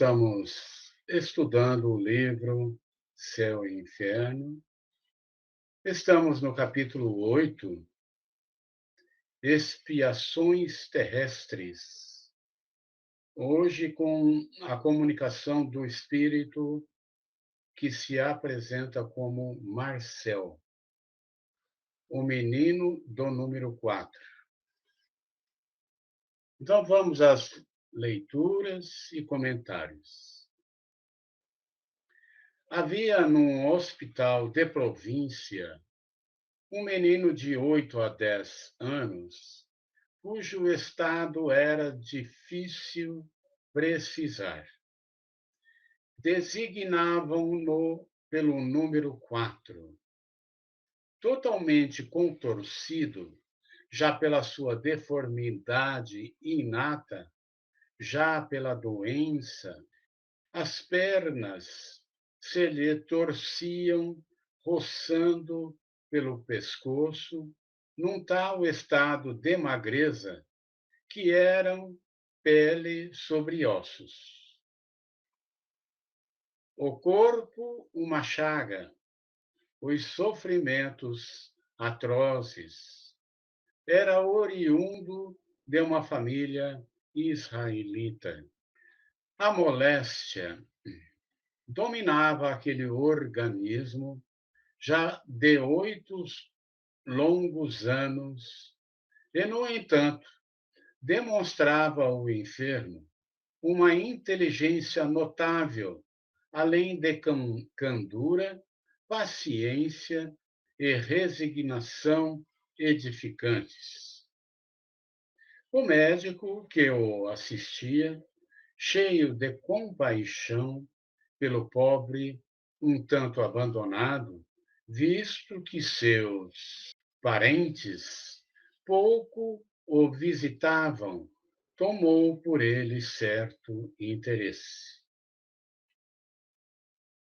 Estamos estudando o livro Céu e Inferno. Estamos no capítulo 8, Expiações Terrestres. Hoje, com a comunicação do espírito que se apresenta como Marcel, o menino do número 4. Então, vamos às leituras e comentários. Havia num hospital de província um menino de 8 a 10 anos, cujo estado era difícil precisar. Designavam-no pelo número 4. Totalmente contorcido, já pela sua deformidade inata, já pela doença, as pernas se lhe torciam, roçando pelo pescoço, num tal estado de magreza que eram pele sobre ossos. O corpo, uma chaga, os sofrimentos atrozes. Era oriundo de uma família israelita. A moléstia dominava aquele organismo já de 8 longos anos, e, no entanto, demonstrava o enfermo uma inteligência notável, além de candura, paciência e resignação edificantes. O médico que o assistia, cheio de compaixão pelo pobre, um tanto abandonado, visto que seus parentes pouco o visitavam, tomou por ele certo interesse.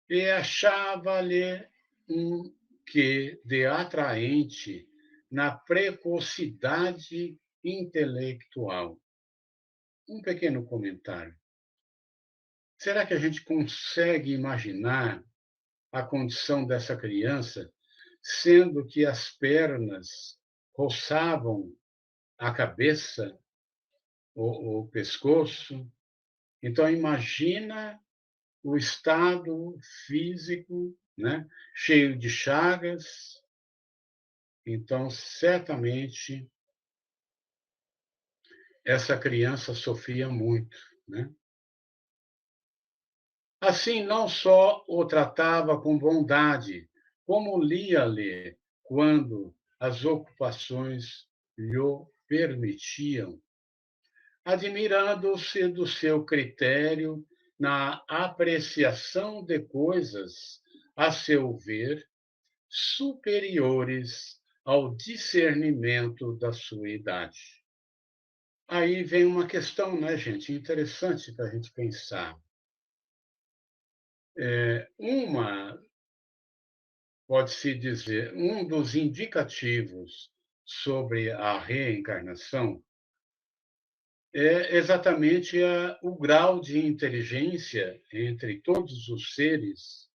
E achava-lhe um quê de atraente na precocidade intelectual. Um pequeno comentário. Será que a gente consegue imaginar a condição dessa criança, sendo que as pernas roçavam a cabeça, o pescoço? Então, imagina o estado físico, né, cheio de chagas. Então, certamente, essa criança sofria muito, né? Assim, não só o tratava com bondade, como lia-lhe quando as ocupações lhe permitiam, admirando-se do seu critério na apreciação de coisas, a seu ver, superiores ao discernimento da sua idade. Aí vem uma questão, né, gente, interessante para a gente pensar. Uma Pode-se dizer, um dos indicativos sobre a reencarnação é exatamente o grau de inteligência entre todos os seres,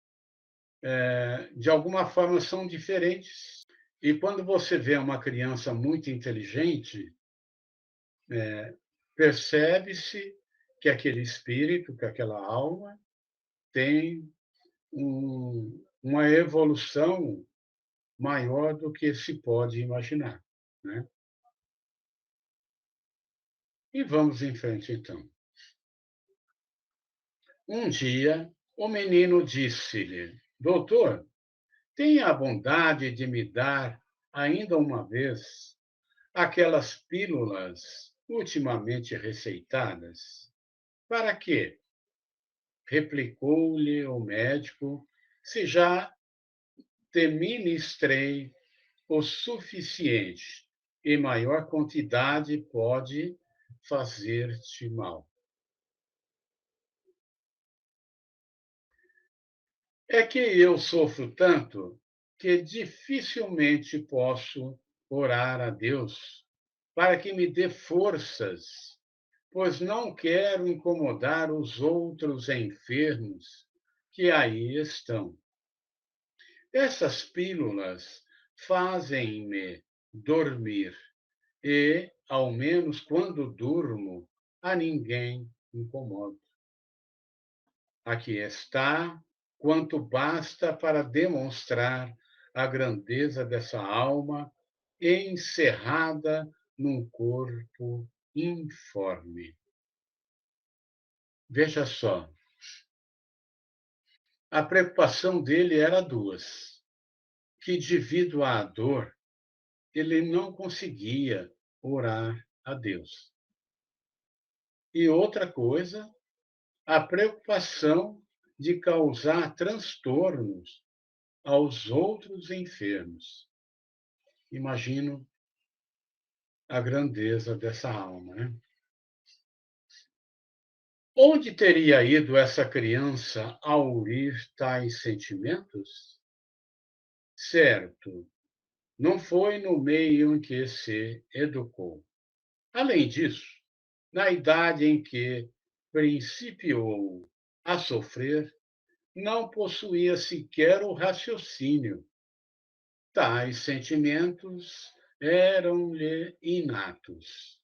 de alguma forma são diferentes. E quando você vê uma criança muito inteligente, percebe-se que aquele espírito, que aquela alma tem uma evolução maior do que se pode imaginar, né? E vamos em frente, então. Um dia, o menino disse-lhe: Doutor, tenha a bondade de me dar, ainda uma vez, aquelas pílulas ultimamente receitadas. Para quê? Replicou-lhe o médico, se já te ministrei o suficiente, e maior quantidade pode fazer-te mal. É que eu sofro tanto que dificilmente posso orar a Deus para que me dê forças pois não quero incomodar os outros enfermos que aí estão. Essas pílulas fazem-me dormir e, ao menos quando durmo, a ninguém incomodo. Aqui está quanto basta para demonstrar a grandeza dessa alma encerrada num corpo informe. Veja só, a preocupação dele era duas, que devido à dor, ele não conseguia orar a Deus. E outra coisa, a preocupação de causar transtornos aos outros enfermos. Imagino a grandeza dessa alma, né? Onde teria ido essa criança ao ouvir tais sentimentos? Certo, não foi no meio em que se educou. Além disso, na idade em que principiou a sofrer, não possuía sequer o raciocínio. Tais sentimentos eram-lhe inatos.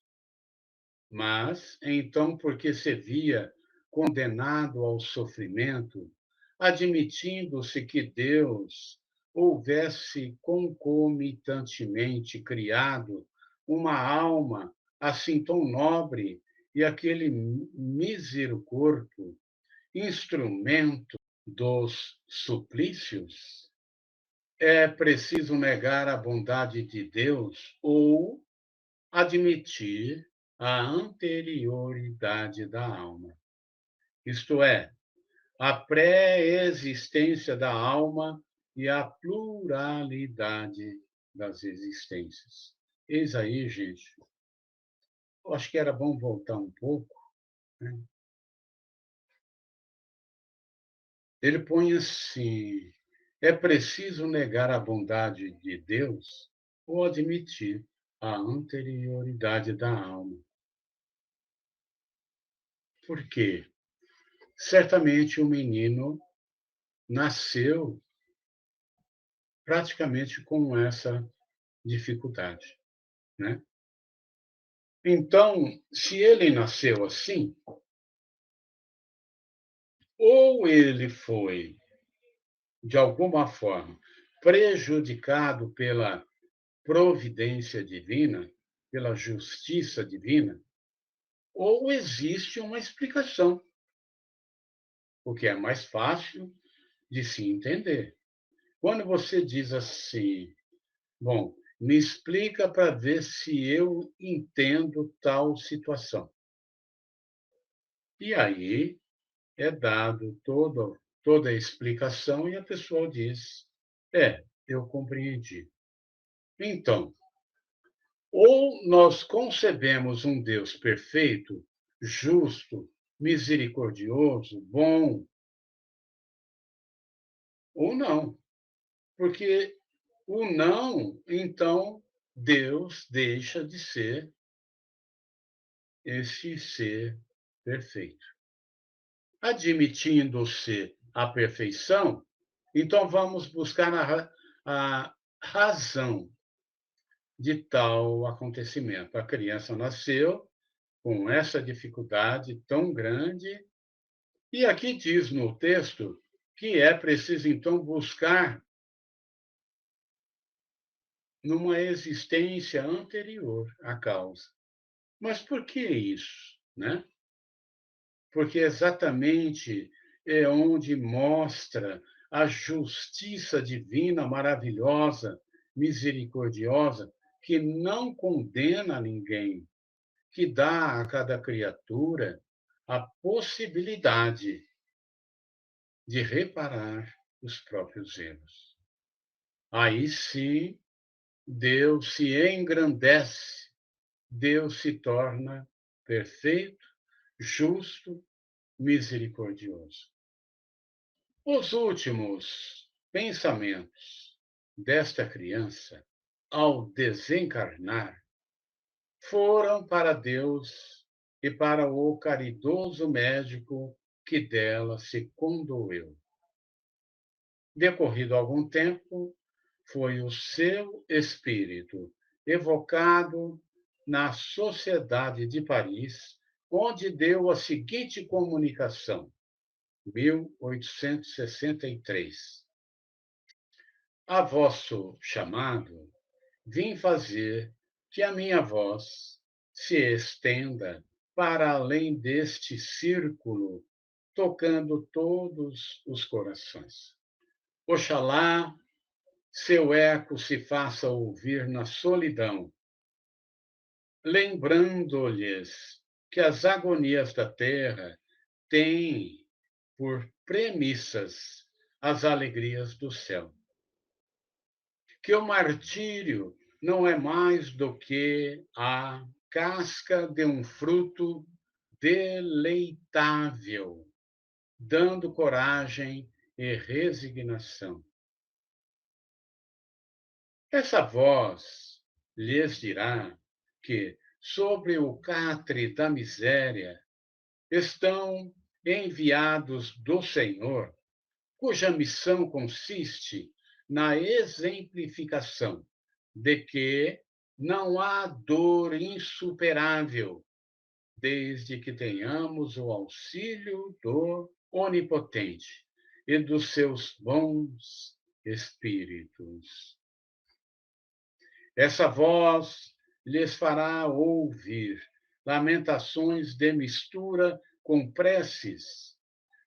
Mas, então, porque se via condenado ao sofrimento, admitindo-se que Deus houvesse concomitantemente criado uma alma assim tão nobre e aquele mísero corpo, instrumento dos suplícios, é preciso negar a bondade de Deus ou admitir a anterioridade da alma, isto é, a pré-existência da alma e a pluralidade das existências. Eis aí, gente, eu acho que era bom voltar um pouco, né? Ele põe assim: é preciso negar a bondade de Deus ou admitir a anterioridade da alma. Por quê? Certamente o menino nasceu praticamente com essa dificuldade, né? Então, se ele nasceu assim, ou ele foi, de alguma forma, prejudicado pela providência divina, pela justiça divina, ou existe uma explicação, o que é mais fácil de se entender. Quando você diz assim, bom, me explica para ver se eu entendo tal situação. E aí é dado toda a explicação e a pessoa diz: é, eu compreendi. Então, ou nós concebemos um Deus perfeito, justo, misericordioso, bom, ou não. Porque o não, então, Deus deixa de ser esse ser perfeito. Admitindo-se a perfeição, então vamos buscar a razão de tal acontecimento. A criança nasceu com essa dificuldade tão grande, e aqui diz no texto que é preciso, então, buscar numa existência anterior à causa. Mas por que isso, né? Porque exatamente é onde mostra a justiça divina maravilhosa, misericordiosa, que não condena ninguém, que dá a cada criatura a possibilidade de reparar os próprios erros. Aí sim, Deus se engrandece, Deus se torna perfeito, justo, misericordioso. Os últimos pensamentos desta criança, ao desencarnar, foram para Deus e para o caridoso médico que dela se condoeu. Decorrido algum tempo, foi o seu espírito evocado na Sociedade de Paris, onde deu a seguinte comunicação, 1863. A vosso chamado, vim fazer que a minha voz se estenda para além deste círculo, tocando todos os corações. Oxalá seu eco se faça ouvir na solidão, lembrando-lhes que as agonias da terra têm por premissas as alegrias do céu. Que o martírio não é mais do que a casca de um fruto deleitável, dando coragem e resignação. Essa voz lhes dirá que, sobre o catre da miséria, estão enviados do Senhor, cuja missão consiste na exemplificação de que não há dor insuperável, desde que tenhamos o auxílio do Onipotente e dos seus bons espíritos. Essa voz lhes fará ouvir lamentações de mistura com preces,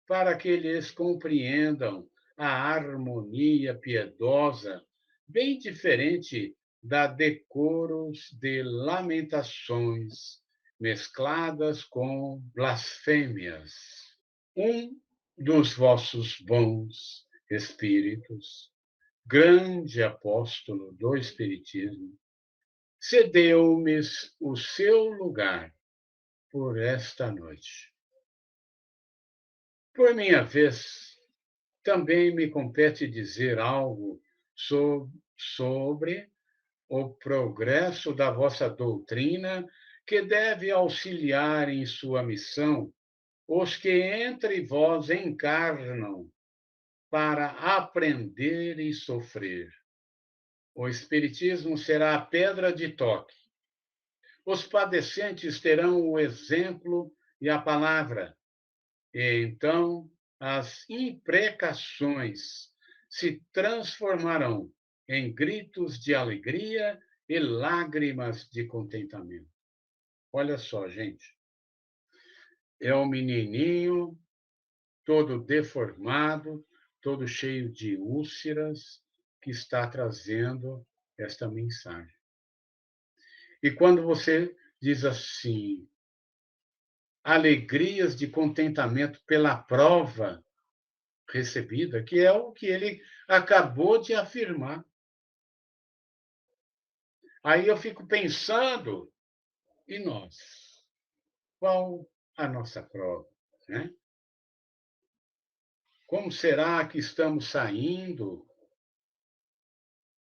para que eles compreendam a harmonia piedosa, bem diferente da decoros de lamentações mescladas com blasfêmias. Um dos vossos bons espíritos, grande apóstolo do Espiritismo, cedeu-me o seu lugar por esta noite. Por minha vez, também me compete dizer algo sobre o progresso da vossa doutrina, que deve auxiliar em sua missão os que entre vós encarnam para aprender e sofrer. O Espiritismo será a pedra de toque. Os padecentes terão o exemplo e a palavra, e então as imprecações se transformarão em gritos de alegria e lágrimas de contentamento. Olha só, gente, é um menininho todo deformado, todo cheio de úlceras, que está trazendo esta mensagem. E quando você diz assim, alegrias de contentamento pela prova recebida, que é o que ele acabou de afirmar. Aí eu fico pensando, e nós? Qual a nossa prova? Né? Como será que estamos saindo?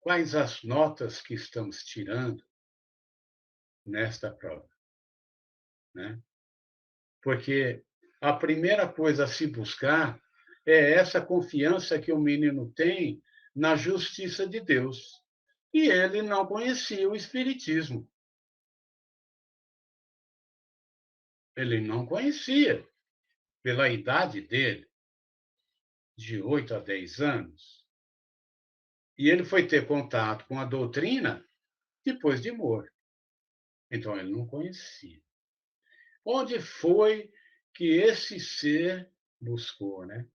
Quais as notas que estamos tirando nesta prova? Né? Porque a primeira coisa a se buscar é essa confiança que o menino tem na justiça de Deus. E ele não conhecia o Espiritismo. Ele não conhecia, pela idade dele, de 8 a 10 anos. E ele foi ter contato com a doutrina depois de morto. Então, ele não conhecia. Onde foi que esse ser buscou, né?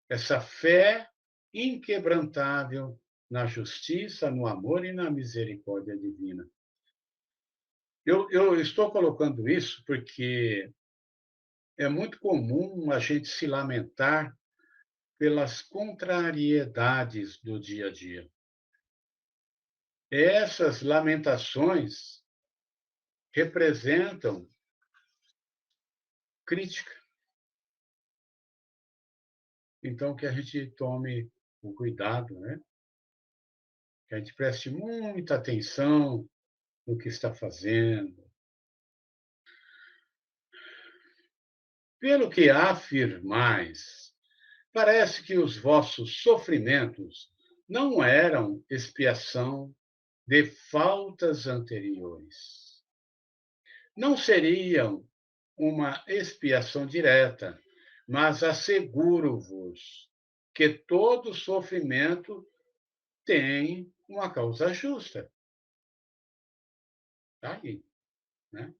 Essa fé inquebrantável na justiça, no amor e na misericórdia divina. Eu estou colocando isso porque é muito comum a gente se lamentar pelas contrariedades do dia a dia. Essas lamentações representam crítica. Então, que a gente tome o cuidado, né? Que a gente preste muita atenção no que está fazendo. Pelo que afirmais, parece que os vossos sofrimentos não eram expiação de faltas anteriores. Não seriam uma expiação direta, mas asseguro-vos que todo sofrimento tem uma causa justa. Está aí, né?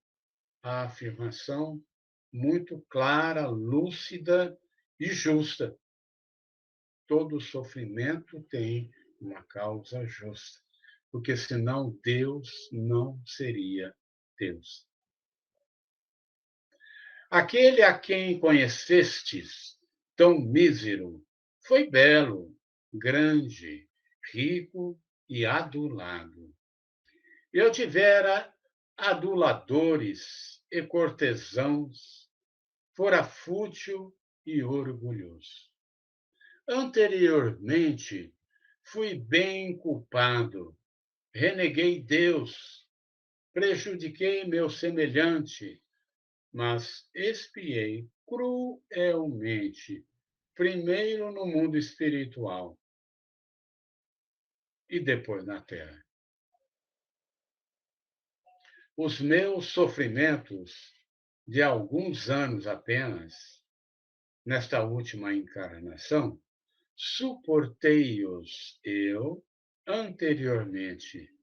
A afirmação muito clara, lúcida e justa. Todo sofrimento tem uma causa justa, porque senão Deus não seria Deus. Aquele a quem conhecestes, tão mísero, foi belo, grande, rico e adulado. Eu tivera aduladores e cortesãos, fora fútil e orgulhoso. Anteriormente, fui bem culpado, reneguei Deus, prejudiquei meu semelhante, mas expiei cruelmente, primeiro no mundo espiritual e depois na terra. Os meus sofrimentos de alguns anos apenas, nesta última encarnação, suportei-os eu anteriormente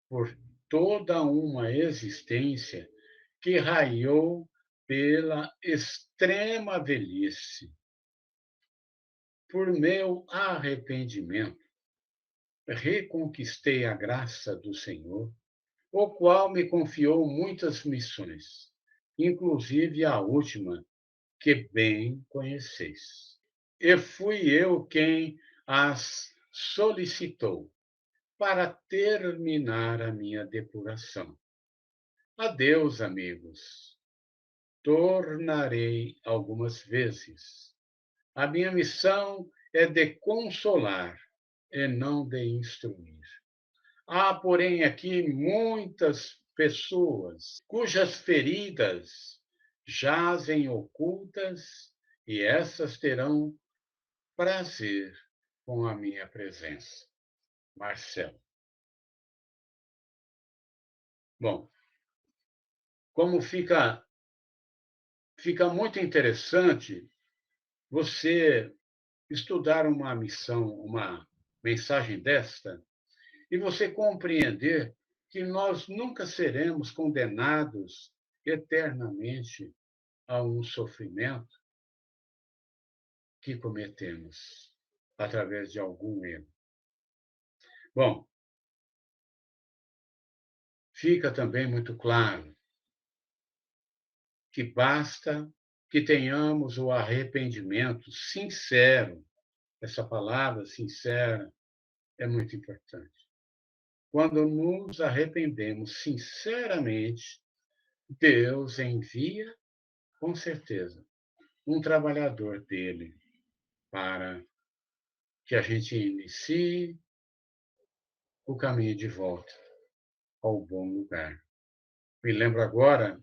por toda uma existência que raiou pela extrema velhice. Por meu arrependimento, reconquistei a graça do Senhor, o qual me confiou muitas missões, inclusive a última, que bem conheceis. E fui eu quem as solicitou para terminar a minha depuração. Adeus, amigos. Tornarei algumas vezes. A minha missão é de consolar e não de instruir. Há, porém, aqui muitas pessoas cujas feridas jazem ocultas e essas terão prazer com a minha presença. Marcelo. Bom, como fica muito interessante você estudar uma missão, uma mensagem desta, e você compreender que nós nunca seremos condenados eternamente a um sofrimento que cometemos através de algum erro. Bom, fica também muito claro que basta que tenhamos o arrependimento sincero. Essa palavra sincera é muito importante. Quando nos arrependemos sinceramente, Deus envia, com certeza, um trabalhador dele para que a gente inicie o caminho de volta ao bom lugar. Me lembro agora,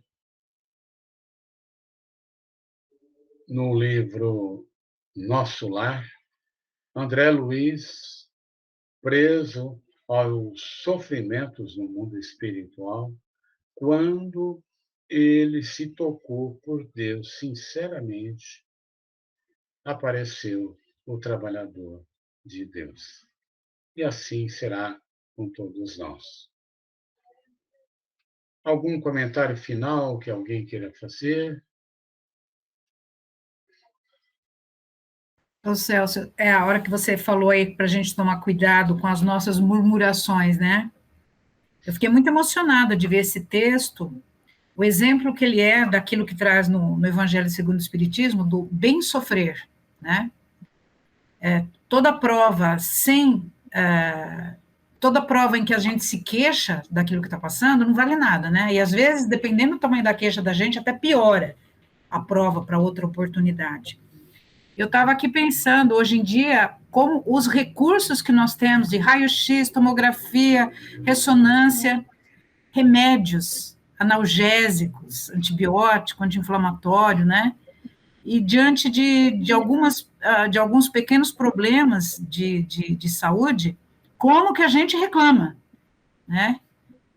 no livro Nosso Lar, André Luiz, preso aos sofrimentos no mundo espiritual, quando ele se tocou por Deus sinceramente, apareceu o trabalhador de Deus. E assim será com todos nós. Algum comentário final que alguém queira fazer? Ô Celso, é a hora que você falou aí para a gente tomar cuidado com as nossas murmurações, né? Eu fiquei muito emocionada de ver esse texto, o exemplo que ele é daquilo que traz no Evangelho segundo o Espiritismo, do bem sofrer, né? Toda prova toda prova em que a gente se queixa daquilo que está passando não vale nada, né? E às vezes, dependendo do tamanho da queixa da gente, até piora a prova para outra oportunidade. Eu estava aqui pensando, hoje em dia, como os recursos que nós temos de raio-x, tomografia, ressonância, remédios analgésicos, antibiótico, anti-inflamatório, né? e diante de alguns pequenos problemas de saúde, como que a gente reclama, né?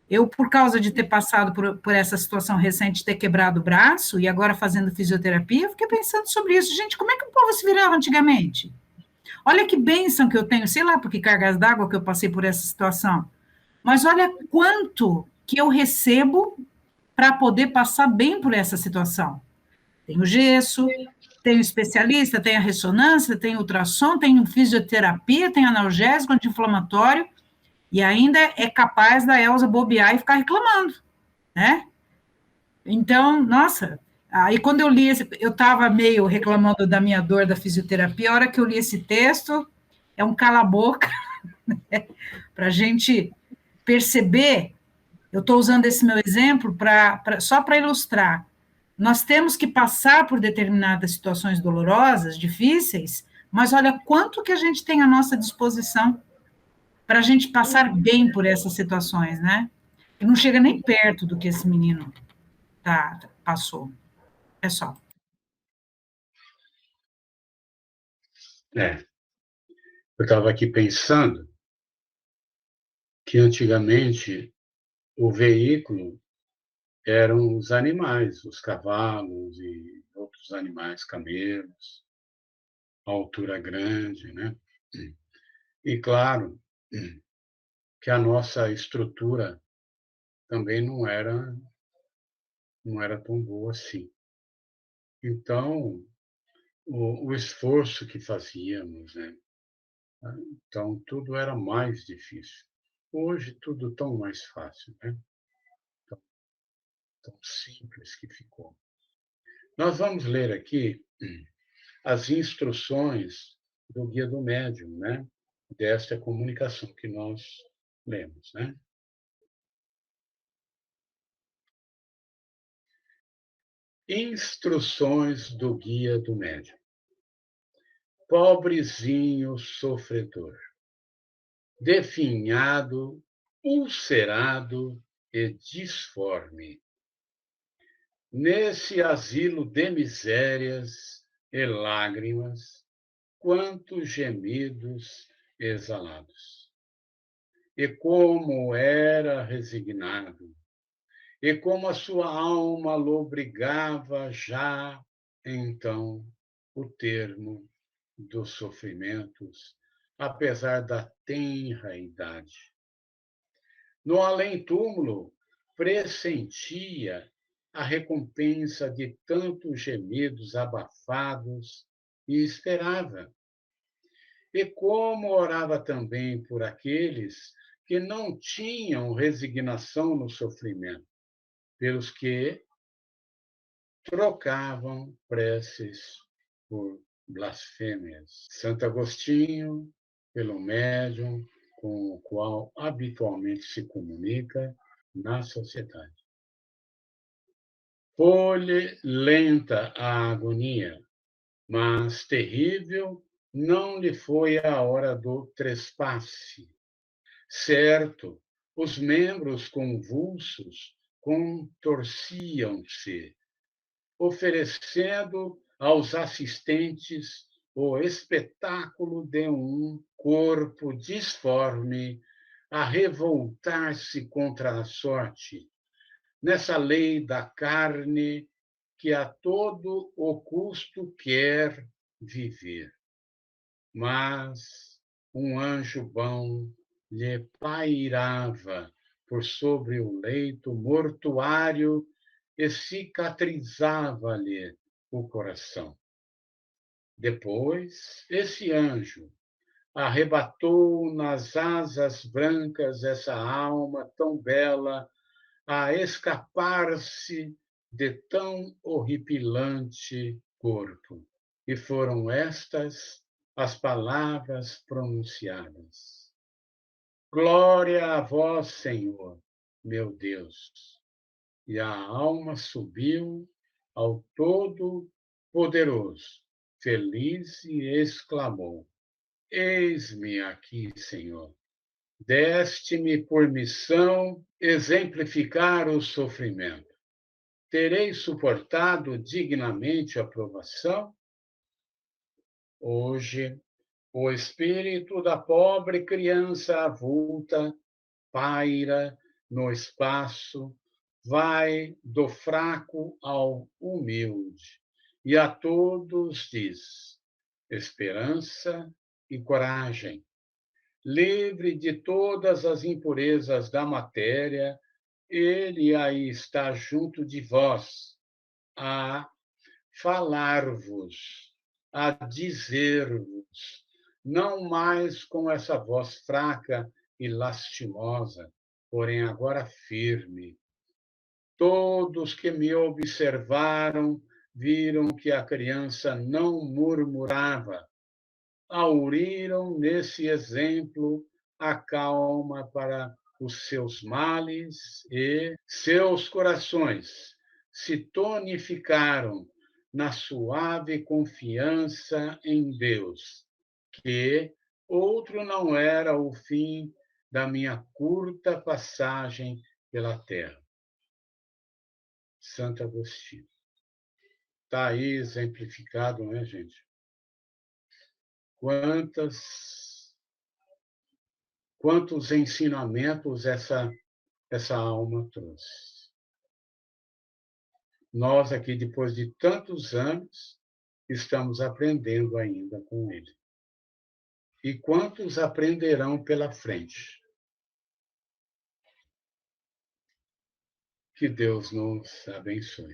Eu, por causa de ter passado por essa situação recente, ter quebrado o braço e agora fazendo fisioterapia, eu fiquei pensando sobre isso. Gente, como é que o povo se virava antigamente? Olha que bênção que eu tenho, sei lá por que cargas d'água que eu passei por essa situação, mas olha quanto que eu recebo para poder passar bem por essa situação. Tem o gesso, tem o especialista, tem a ressonância, tem o ultrassom, tem o fisioterapia, tem analgésico, anti-inflamatório, e ainda é capaz da Elza bobear e ficar reclamando, né? Então, nossa, aí quando eu li eu estava meio reclamando da minha dor da fisioterapia, a hora que eu li esse texto, é um cala-boca, né, para a gente perceber. Eu estou usando esse meu exemplo só para ilustrar. Nós temos que passar por determinadas situações dolorosas, difíceis, mas olha quanto que a gente tem à nossa disposição para a gente passar bem por essas situações, né? E não chega nem perto do que esse menino passou. É só. Eu estava aqui pensando que antigamente o veículo eram os animais, os cavalos e outros animais, camelos, a altura grande, né? E claro que a nossa estrutura também não era tão boa assim. Então, o esforço que fazíamos, né? Então, tudo era mais difícil. Hoje, tudo tão mais fácil, né? Tão simples que ficou. Nós vamos ler aqui as instruções do Guia do Médium, né? Desta comunicação que nós lemos, né? Instruções do Guia do Médium. Pobrezinho sofredor, definhado, ulcerado e disforme, nesse asilo de misérias e lágrimas, quantos gemidos exalados. E como era resignado, e como a sua alma lobrigava já então o termo dos sofrimentos, apesar da tenra idade. No além-túmulo, pressentia a recompensa de tantos gemidos abafados e esperava. E como orava também por aqueles que não tinham resignação no sofrimento, pelos que trocavam preces por blasfêmias. Santo Agostinho, pelo médium com o qual habitualmente se comunica na sociedade. Foi lenta a agonia, mas terrível não lhe foi a hora do trespasse. Certo, os membros convulsos contorciam-se, oferecendo aos assistentes o espetáculo de um corpo disforme a revoltar-se contra a sorte, nessa lei da carne que a todo o custo quer viver. Mas um anjo bom lhe pairava por sobre o leito mortuário e cicatrizava-lhe o coração. Depois, esse anjo arrebatou nas asas brancas essa alma tão bela a escapar-se de tão horripilante corpo. E foram estas as palavras pronunciadas: Glória a vós, Senhor, meu Deus. E a alma subiu ao Todo-Poderoso, feliz, e exclamou: Eis-me aqui, Senhor. Deste-me por missão exemplificar o sofrimento. terei suportado dignamente a provação? Hoje, o espírito da pobre criança avulta paira no espaço, vai do fraco ao humilde, e a todos diz: esperança e coragem. Livre de todas as impurezas da matéria, ele aí está junto de vós, a falar-vos, a dizer-vos, não mais com essa voz fraca e lastimosa, porém agora firme. Todos que me observaram viram que a criança não murmurava, auriram nesse exemplo a calma para os seus males e seus corações se tonificaram na suave confiança em Deus, que outro não era o fim da minha curta passagem pela terra. Santo Agostinho. Está aí exemplificado, né, gente? Quantos ensinamentos essa alma trouxe. Nós aqui, depois de tantos anos, estamos aprendendo ainda com ele. E quantos aprenderão pela frente? Que Deus nos abençoe.